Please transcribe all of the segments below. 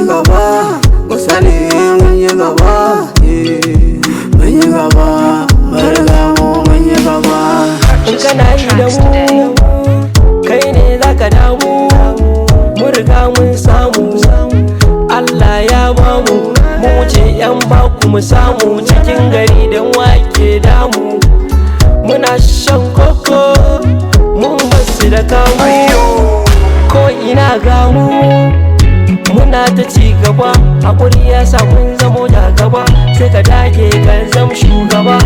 gaba, ku sani mun yi gaba, mun yi gaba, mun riga mun yi gaba. In kana yi da mu, kai ne zaka damu, mun riga mun samu, Allah ya bamu, mu wuce 'yan baku mu samu, cikin gari don wake damu, muna shan koko, mun basu da kamu, ko ina gamu, muna ta ci gaba, haƙuri ya sa mun zamo da gaba, sai ka dage ka zama shugaba.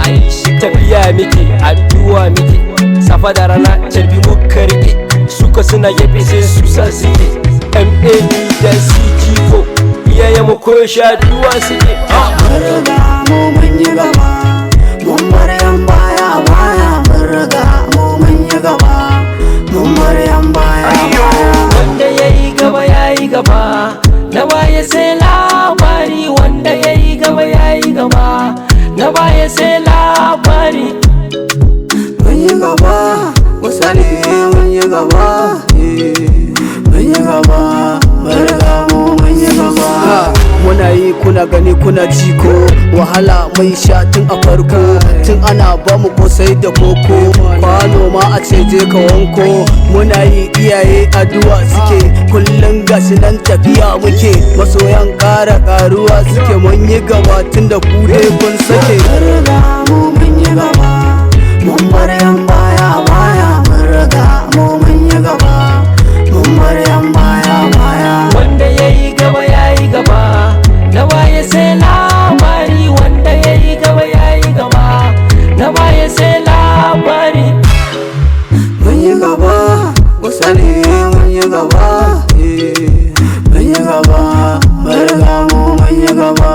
Ai shi tafiya muke, addu'a muke, safa da rana carbi muka rike, suka suna gefe sai su sa suke, MAD da CG4 iyayen mu ko sha duwa suke. Mun riga mun yi gaba, mun bar 'yan baya baya, mun riga mun yi gaba, mun bar 'yan baya baya. Wanda yayi gaba yayi gaba, na baya sai labari, wanda yayi gaba yayi gaba, na baya sai labari. Mun yi gaba, ku sani mun yi gaba, mun yi gaba, mun riga mun yi gaba. Muna yi kuna gani kuna jiko, wahala mai sha tun a farko, tun ana bamu kosai da koko, kwano ma a ce je ka wanko. Muna yi iyaye addu'a suke, kullum gashi nan tafiya muke, masoyan ƙara ƙaruwa suke. Mun yi gaba tun da ku dai kun sake. Mun riga mun yi gaba, mun bar 'yan baya baya, mun riga mun yi gaba, mun bar 'yan baya baya. Wanda yayi gaba yayi gaba, na baya sai labari, wanda yayi gaba yayi gaba, na baya sai labari. Mun yi gaba, ku sani mun yi gaba, mun yi gaba, mun riga mun yi gaba.